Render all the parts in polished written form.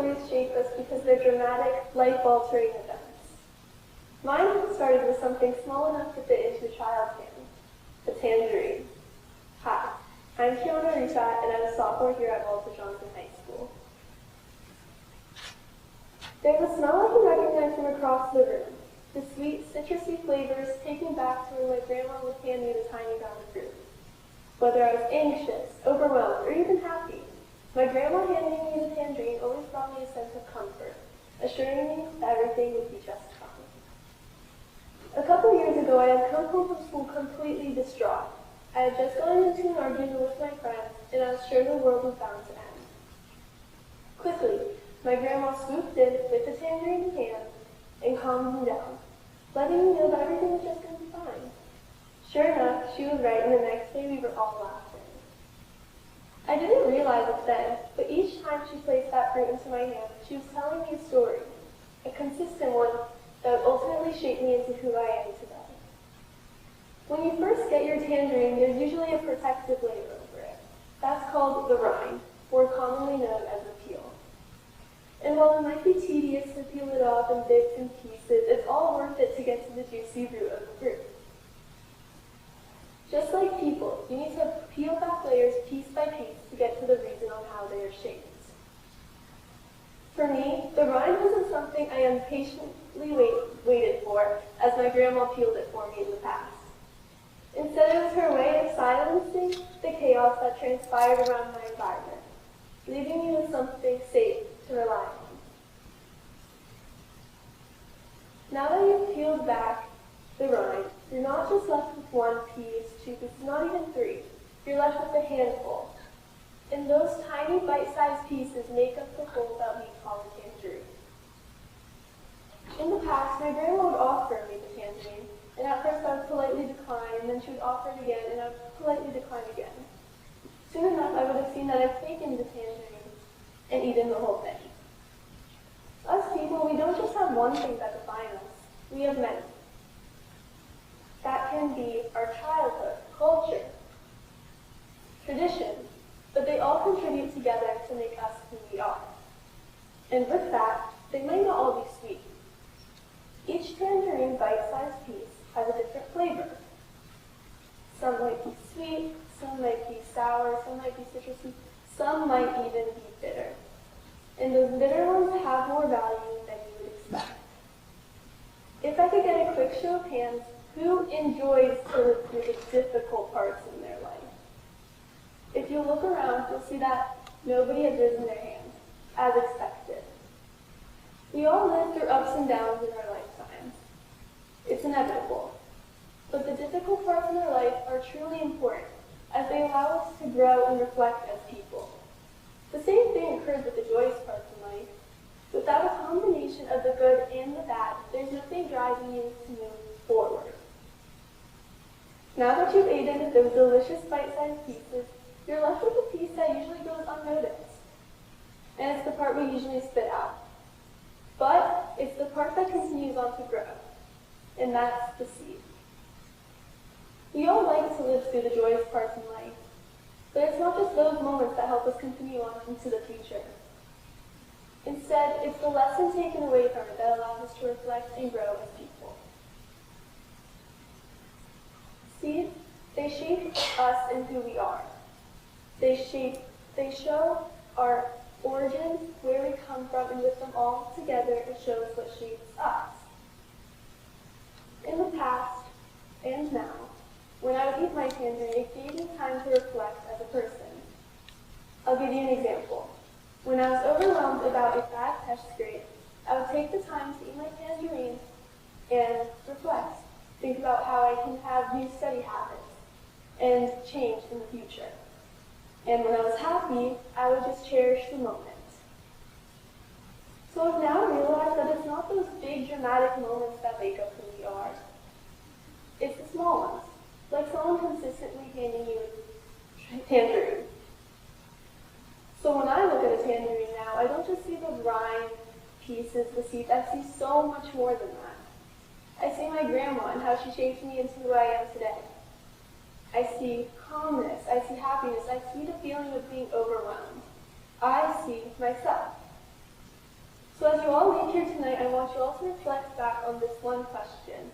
stories shape us because they're dramatic, life-altering events. Mine started with something small enough to fit into a child's hand, a tangerine. Hi, I'm Kiana Refaat, and I'm a sophomore here at Walter Johnson High School. There's a smell I can recognize from across the room, the sweet, citrusy flavors taking me back to when my grandma would hand me the tiny round of fruit. Whether I was anxious, overwhelmed, or even happy, my grandma handing me the tangerine always brought me a sense of comfort, assuring me that everything would be just fine. A couple years ago, I had come home from school completely distraught. I had just gotten into an argument with my friends, and I was sure the world was bound to end. Quickly, my grandma swooped in with the tangerine in hand and calmed me down, letting me know that everything was just going to be fine. Sure enough, she was right, and the next day we were all laughing. I didn't realize it then, but each time she placed that fruit into my hand, she was telling me a story, a consistent one that would ultimately shape me into who I am today. When you first get your tangerine, there's usually a protective layer over it. That's called the rind, or commonly known as the peel. And while it might be tedious to peel it off in bits and pieces, it's all worth it to get to the juicy root of the fruit. Just like people, you need to peel back layers piece by piece to get to the reason on how they are shaped. For me, the rind wasn't something I impatiently waited for as my grandma peeled it for me in the past. Instead, it was her way of silencing the chaos that transpired around my environment, leaving me with something safe to rely on. Now that you've peeled back the rind, you're not just left with one piece, two pieces, not even three. You're left with a handful. And those tiny bite-sized pieces make up the whole that we call a tangerine. In the past, my grandma would offer me the tangerine, and at first I would politely decline, and then she would offer it again, and I would politely decline again. Soon enough, I would have seen that I've taken the tangerine and eaten the whole thing. Us people, we don't just have one thing that defines us. We have many. That can be our childhood, culture, tradition, but they all contribute together to make us who we are. And with that, they may not all be sweet. Each tangerine bite-sized piece has a different flavor. Some might be sweet, some might be sour, some might be citrusy, some might even be bitter. And those bitter ones have more value than you would expect. If I could get a quick show of hands, who enjoys to live through the difficult parts in their life? If you look around, you'll see that nobody has risen their hand, as expected. We all live through ups and downs in our lifetimes. It's inevitable. But the difficult parts in our life are truly important, as they allow us to grow and reflect as people. The same thing occurs with the joyous parts in life. Without a combination of the good and the bad, there's nothing driving you to move forward. Now that you've eaten those delicious bite-sized pieces, you're left with a piece that usually goes unnoticed. And it's the part we usually spit out. But it's the part that continues on to grow. And that's the seed. We all like to live through the joyous parts in life. But it's not just those moments that help us continue on into the future. Instead, it's the lesson taken away from it that allows us to reflect and grow as people. Seeds, they shape us and who we are. They show our origins, where we come from, and with them all together, it shows what shapes us. In the past, and now, when I would eat my tangerine, it gave me time to reflect as a person. I'll give you an example. When I was overwhelmed about a bad test grade, I would take the time to eat my tangerine and reflect. Think about how I can have new study habits and change in the future. And when I was happy, I would just cherish the moment. So I've now realized that it's not those big dramatic moments that make up who we are. It's the small ones, like someone consistently handing you a tangerine. So when I look at a tangerine now, I don't just see the rind pieces, the seeds, I see so much more than that. I see my grandma and how she shaped me into who I am today. I see calmness, I see happiness, I see the feeling of being overwhelmed. I see myself. So as you all leave here tonight, I want you all to reflect back on this one question.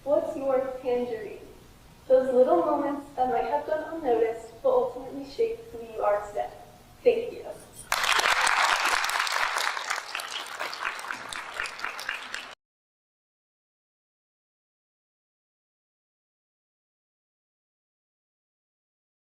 What's your tangerine?